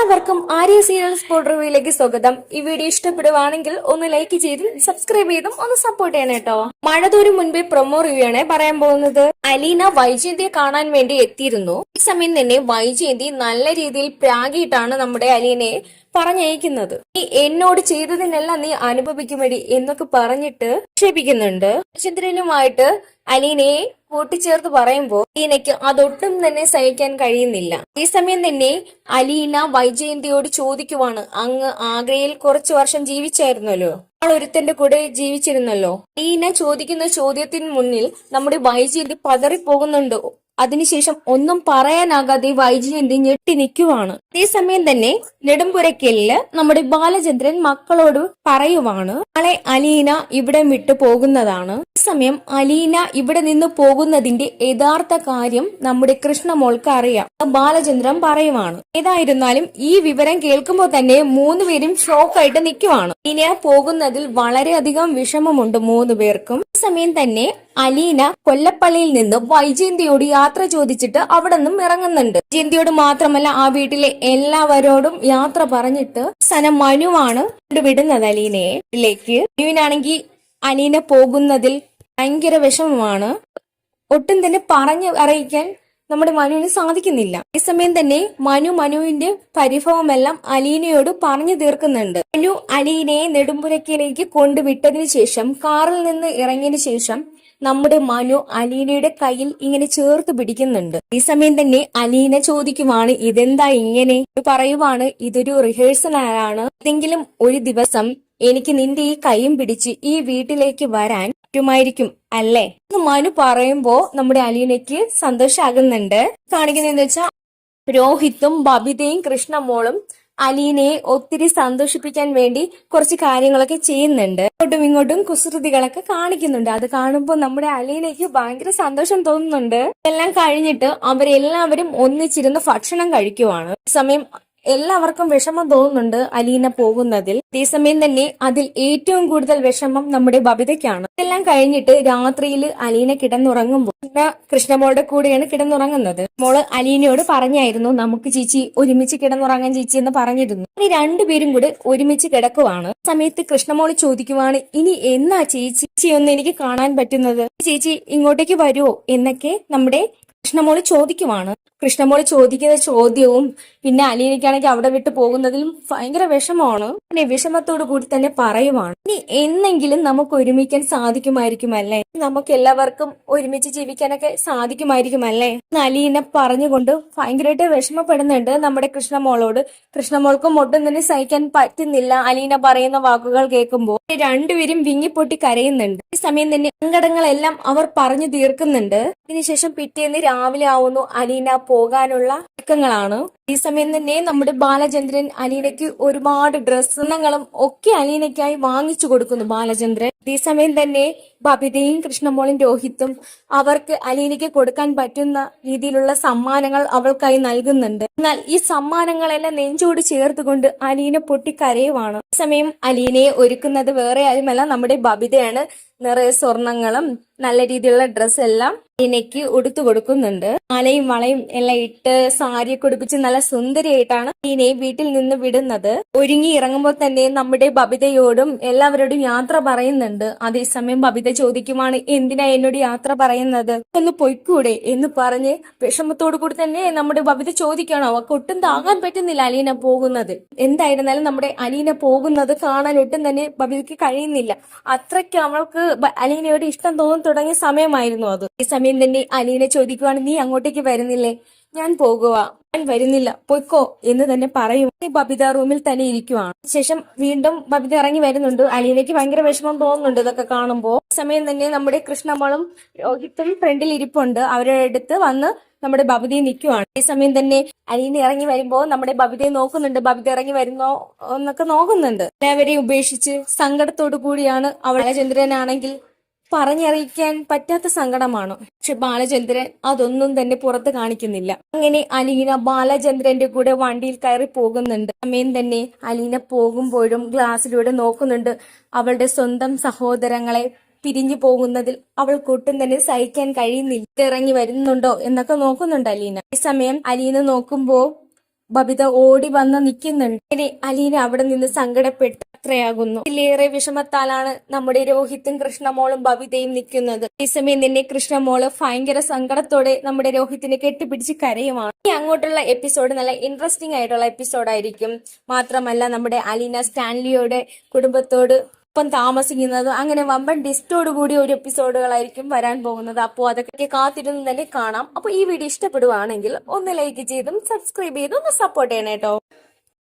എല്ലാവർക്കും Arya serial spot റിവ്യൂയിലേക്ക് സ്വാഗതം. ഈ വീഡിയോ ഇഷ്ടപ്പെടുവാണെങ്കിൽ ഒന്ന് ലൈക്ക് ചെയ്ത് സബ്സ്ക്രൈബ് ചെയ്തും ഒന്ന് സപ്പോർട്ട് ചെയ്യണം കേട്ടോ. മഴ തോരും മുൻപേ പ്രൊമോ റിവ്യൂ ആണ് പറയാൻ പോകുന്നത്. അലീന വൈജയന്തിയെ കാണാൻ വേണ്ടി എത്തിയിരുന്നു. ഈ സമയം തന്നെ വൈജയന്തി നല്ല രീതിയിൽ പ്രാഗിയിട്ടാണ് നമ്മുടെ അലീനയെ പറഞ്ഞയക്കുന്നത്. നീ എന്നോട് ചെയ്തതിനെല്ലാം നീ അനുഭവിക്കുമടി എന്നൊക്കെ പറഞ്ഞിട്ട് ക്ഷേപിക്കുന്നുണ്ട്. ചന്ദ്രനുമായിട്ട് അലീനയെ കൂട്ടിച്ചേർത്ത് പറയുമ്പോ അലീനയ്ക്ക് അതൊട്ടും തന്നെ സഹിക്കാൻ കഴിയുന്നില്ല. ഈ സമയം തന്നെ അലീന വൈജയന്തിയോട് ചോദിക്കുവാണ്, അങ്ങ് ആഗ്രയിൽ കുറച്ചു വർഷം ജീവിച്ചായിരുന്നല്ലോ, ഒരുത്തന്റെ കൂടെ ജീവിച്ചിരുന്നല്ലോ. അലീന ചോദിക്കുന്ന ചോദ്യത്തിന് മുന്നിൽ നമ്മുടെ വൈജയന്തി പതറിപ്പോകുന്നുണ്ട്. അതിനുശേഷം ഒന്നും പറയാനാകാതെ വൈജയന്തി ഞെട്ടി നിൽക്കുവാണ്. അതേസമയം തന്നെ നെടുമ്പുരയ്ക്കലില് നമ്മുടെ ബാലചന്ദ്രൻ മക്കളോട് പറയുവാണ്, നാളെ അലീന ഇവിടെ വിട്ടു പോകുന്നതാണ്. ഈ സമയം അലീന ഇവിടെ നിന്ന് പോകുന്നതിന്റെ യഥാർത്ഥ കാര്യം നമ്മുടെ കൃഷ്ണമോൾക്ക് അറിയാം. ബാലചന്ദ്രൻ പറയുവാണ്. ഏതായിരുന്നാലും ഈ വിവരം കേൾക്കുമ്പോൾ തന്നെ മൂന്നുപേരും ഷോക്കായിട്ട് നിൽക്കുവാണ്. അലീന പോകുന്നതിൽ വളരെയധികം വിഷമമുണ്ട് മൂന്നു പേർക്കും. ഈ സമയം തന്നെ അലീന കൊല്ലപ്പള്ളിയിൽ നിന്ന് വൈജയന്തിയോട് യാത്ര ചോദിച്ചിട്ട് അവിടെ നിന്നും ഇറങ്ങുന്നുണ്ട്. വൈജയന്തിയോട് മാത്രമല്ല ആ വീട്ടിലെ എല്ലാവരോടും യാത്ര പറഞ്ഞിട്ട് മനുവാണ് വിടുന്നത് അലീനയിലേക്ക്. മനുവിനാണെങ്കിൽ അലീന പോകുന്നതിൽ ഭയങ്കര വിഷമമാണ്. ഒട്ടും തന്നെ പറഞ്ഞു അറിയിക്കാൻ നമ്മുടെ മനുവിന് സാധിക്കുന്നില്ല. ഈ സമയം തന്നെ മനുവിന്റെ പരിഭവമെല്ലാം അലീനയോട് പറഞ്ഞു തീർക്കുന്നുണ്ട്. മനു അലീനയെ നെടുമ്പുരയ്ക്കലേക്ക് കൊണ്ടുവിട്ടതിനു ശേഷം കാറിൽ നിന്ന് ഇറങ്ങിയതിനു ശേഷം നമ്മുടെ മനു അലീനയുടെ കയ്യിൽ ഇങ്ങനെ ചേർത്ത് പിടിക്കുന്നുണ്ട്. ഈ സമയം തന്നെ അലീന ചോദിക്കുവാണ്, ഇതെന്താ ഇങ്ങനെ? പറയുവാണ്, ഇതൊരു റിഹേഴ്സലാണ്. ഏതെങ്കിലും ഒരു ദിവസം എനിക്ക് നിന്റെ ഈ കൈയും പിടിച്ച് ഈ വീട്ടിലേക്ക് വരാൻ പറ്റുമായിരിക്കും അല്ലേ? മനു പറയുമ്പോ നമ്മുടെ അലീനയ്ക്ക് സന്തോഷാകുന്നുണ്ട്. കാണിക്കുന്നതെന്ന് വെച്ചാൽ രോഹിത്തും ബബിതയും കൃഷ്ണമോളും അലീനയെ ഒത്തിരി സന്തോഷിപ്പിക്കാൻ വേണ്ടി കുറച്ച് കാര്യങ്ങളൊക്കെ ചെയ്യുന്നുണ്ട്. അങ്ങോട്ടും ഇങ്ങോട്ടും കുസൃതികളൊക്കെ കാണിക്കുന്നുണ്ട്. അത് കാണുമ്പോൾ നമ്മുടെ അലീനയ്ക്ക് ഭയങ്കര സന്തോഷം തോന്നുന്നുണ്ട്. എല്ലാം കഴിഞ്ഞിട്ട് അവരെല്ലാവരും ഒന്നിച്ചിരുന്ന് ഭക്ഷണം കഴിക്കുവാണ്. സമയം എല്ലാവർക്കും വിഷമം തോന്നുന്നുണ്ട് അലീന പോകുന്നതിൽ. അതേസമയം തന്നെ അതിൽ ഏറ്റവും കൂടുതൽ വിഷമം നമ്മുടെ ബബിതയ്ക്കാണ്. ഇതെല്ലാം കഴിഞ്ഞിട്ട് രാത്രിയിൽ അലീന കിടന്നുറങ്ങുമ്പോൾ കൃഷ്ണമോളുടെ കൂടെയാണ് കിടന്നുറങ്ങുന്നത്. മോള് അലീനയോട് പറഞ്ഞായിരുന്നു, നമുക്ക് ചേച്ചി ഒരുമിച്ച് കിടന്നുറങ്ങാൻ ചേച്ചി എന്ന് പറഞ്ഞിരുന്നു. ഇനി രണ്ടുപേരും കൂടെ ഒരുമിച്ച് കിടക്കുവാണ്. സമയത്ത് കൃഷ്ണമോള് ചോദിക്കുവാണ്, ഇനി എന്നാ ചേച്ചി ഒന്ന് എനിക്ക് കാണാൻ പറ്റുന്നത്? ചേച്ചി ഇങ്ങോട്ടേക്ക് വരുമോ എന്നൊക്കെ നമ്മുടെ കൃഷ്ണമോള് ചോദിക്കുവാണ്. കൃഷ്ണമോള് ചോദിക്കുന്ന ചോദ്യവും പിന്നെ അലീനയ്ക്കാണെങ്കിൽ അവിടെ വിട്ട് പോകുന്നതിലും ഭയങ്കര വിഷമമാണ്. പിന്നെ വിഷമത്തോടു കൂടി തന്നെ പറയുവാണ്, ഇനി എന്നെങ്കിലും നമുക്ക് ഒരുമിക്കാൻ സാധിക്കുമായിരിക്കുമല്ലേ? നമുക്ക് എല്ലാവർക്കും ഒരുമിച്ച് ജീവിക്കാനൊക്കെ സാധിക്കുമായിരിക്കുമല്ലേ? അലീന പറഞ്ഞുകൊണ്ട് ഭയങ്കരമായിട്ട് വിഷമപ്പെടുന്നുണ്ട് നമ്മുടെ കൃഷ്ണമോളോട്. കൃഷ്ണമോൾക്കും ഒട്ടും തന്നെ സഹിക്കാൻ പറ്റുന്നില്ല അലീന പറയുന്ന വാക്കുകൾ കേൾക്കുമ്പോൾ. രണ്ടുപേരും വിങ്ങിപ്പൊട്ടി കരയുന്നുണ്ട്. ഈ സമയം തന്നെ സങ്കടങ്ങളെല്ലാം അവർ പറഞ്ഞു തീർക്കുന്നുണ്ട്. അതിനുശേഷം പിറ്റേന്ന് രാവിലെ ആവുന്നു. അലീന പോകാനുള്ള ഒരുക്കങ്ങളാണ്. ഈ സമയം തന്നെ നമ്മുടെ ബാലചന്ദ്രൻ അലീനയ്ക്ക് ഒരുപാട് ഡ്രസ്സുകളും ഒക്കെ അലീനയ്ക്കായി വാങ്ങിച്ചു കൊടുക്കുന്നു ബാലചന്ദ്രൻ. ഈ സമയം തന്നെ ബബിതയും കൃഷ്ണമോളും രോഹിത്തും അവർക്ക് അലീനയ്ക്ക് കൊടുക്കാൻ പറ്റുന്ന രീതിയിലുള്ള സമ്മാനങ്ങൾ അവൾക്കായി നൽകുന്നുണ്ട്. എന്നാൽ ഈ സമ്മാനങ്ങളെല്ലാം നെഞ്ചോട് ചേർത്തുകൊണ്ട് അലീന പൊട്ടിക്കരയുവാണ്. ഈ സമയം അലീനയെ ഒരുക്കുന്നത് വേറെ ആരുമല്ല, നമ്മുടെ ബബിതയാണ്. നിറയെ സ്വർണങ്ങളും നല്ല രീതിയിലുള്ള ഡ്രസ്സ് എല്ലാം അലീനയ്ക്ക് ഉടുത്തു കൊടുക്കുന്നുണ്ട്. മാലയും വളയും എല്ലാം ഇട്ട് സാരിയൊക്കെ ഉടുപ്പിച്ച് നല്ല സുന്ദരിയായിട്ടാണ് അലീനയെ വീട്ടിൽ നിന്ന് വിടുന്നത്. ഒരുങ്ങി ഇറങ്ങുമ്പോൾ തന്നെ നമ്മുടെ ബബിതയോടും എല്ലാവരോടും യാത്ര പറയുന്നുണ്ട്. അതേസമയം ബബിത ചോദിക്കുവാണ്, എന്തിനാ എന്നോട് യാത്ര പറയുന്നത്? ഒന്ന് പൊയ്ക്കൂടെ എന്ന് പറഞ്ഞ് വിഷമത്തോടു കൂടി തന്നെ നമ്മുടെ ബബിത ചോദിക്കുകയാണ്. അവർക്ക് ഒട്ടും താങ്ങാൻ പറ്റുന്നില്ല അലീന പോകുന്നത്. എന്തായിരുന്നാലും നമ്മുടെ അലീന പോകുന്നത് കാണാൻ ഒട്ടും തന്നെ ബബിതയ്ക്ക് കഴിയുന്നില്ല. അത്രയ്ക്ക് അവൾക്ക് അലീനയോട് ഇഷ്ടം തോന്നി തുടങ്ങിയ സമയമായിരുന്നു അത്. ഈ സമയം തന്നെ അലീന ചോദിക്കുവാണ്, നീ അങ്ങോട്ടേക്ക് വരുന്നില്ലേ? ഞാൻ പോകുക, ഞാൻ വരുന്നില്ല, പൊയ്ക്കോ എന്ന് തന്നെ പറയും. ബബിത റൂമിൽ തന്നെ ഇരിക്കുവാണ്. ശേഷം വീണ്ടും ബബിത ഇറങ്ങി വരുന്നുണ്ട്. അലീനയ്ക്ക് ഭയങ്കര വിഷമം തോന്നുന്നുണ്ട് ഇതൊക്കെ കാണുമ്പോൾ. സമയം തന്നെ നമ്മുടെ കൃഷ്ണമോളും രോഹിത്തും ഫ്രണ്ടിൽ ഇരിപ്പുണ്ട്. അവരുടെ അടുത്ത് വന്ന് നമ്മുടെ ബബിതയെ നിൽക്കുവാണ്. ഈ സമയം തന്നെ അലീന ഇറങ്ങി വരുമ്പോ നമ്മുടെ ബബിതയെ നോക്കുന്നുണ്ട്. ബബിത ഇറങ്ങി വരുന്നോ എന്നൊക്കെ നോക്കുന്നുണ്ട്. എല്ലാവരെയും ഉപേക്ഷിച്ച് സങ്കടത്തോടു കൂടിയാണ് അവൾ. ചന്ദ്രനാണെങ്കിൽ പറഞ്ഞറിയിക്കാൻ പറ്റാത്ത സങ്കടമാണ്. പക്ഷെ ബാലചന്ദ്രൻ അതൊന്നും തന്നെ പുറത്ത് കാണിക്കുന്നില്ല. അങ്ങനെ അലീന ബാലചന്ദ്രന്റെ കൂടെ വണ്ടിയിൽ കയറി പോകുന്നുണ്ട്. സമയം തന്നെ അലീന പോകുമ്പോഴും ഗ്ലാസ്സിലൂടെ നോക്കുന്നുണ്ട്. അവളുടെ സ്വന്തം സഹോദരങ്ങളെ പിരിഞ്ഞു പോകുന്നതിൽ അവൾക്കൊട്ടും തന്നെ സഹിക്കാൻ കഴിയുന്നില്ല. ഇറങ്ങി വരുന്നുണ്ടോ എന്നൊക്കെ നോക്കുന്നുണ്ട് അലീന. ഈ സമയം അലീന നോക്കുമ്പോ ബബിത ഓടി വന്ന് നിൽക്കുന്നുണ്ട്. ഇനി അലീന അവിടെ നിന്ന് സങ്കടപ്പെട്ട് യാത്രയാകുന്നു. ഇതിലേറെ വിഷമത്താലാണ് നമ്മുടെ രോഹിത്തും കൃഷ്ണമോളും ബബിതയും നിൽക്കുന്നത്. ഈ സമയം തന്നെ കൃഷ്ണമോള് ഭയങ്കര സങ്കടത്തോടെ നമ്മുടെ രോഹിത്തിനെ കെട്ടിപ്പിടിച്ച് കരയുമാണ്. ഇനി അങ്ങോട്ടുള്ള എപ്പിസോഡ് നല്ല ഇൻട്രസ്റ്റിംഗ് ആയിട്ടുള്ള എപ്പിസോഡായിരിക്കും. മാത്രമല്ല നമ്മുടെ അലീന സ്റ്റാൻലിയുടെ കുടുംബത്തോട് ഒപ്പം താമസിക്കുന്നത് അങ്ങനെ വമ്പൻ ഡിസ്റ്റോട് കൂടി ഒരു എപ്പിസോഡുകളായിരിക്കും വരാൻ പോകുന്നത്. അപ്പോൾ അതൊക്കെ കാത്തിരുന്ന് തന്നെ കാണാം. അപ്പോൾ ഈ വീഡിയോ ഇഷ്ടപ്പെടുവാണെങ്കിൽ ഒന്ന് ലൈക്ക് ചെയ്തും സബ്സ്ക്രൈബ് ചെയ്തും ഒന്ന് സപ്പോർട്ട് ചെയ്യണം കേട്ടോ.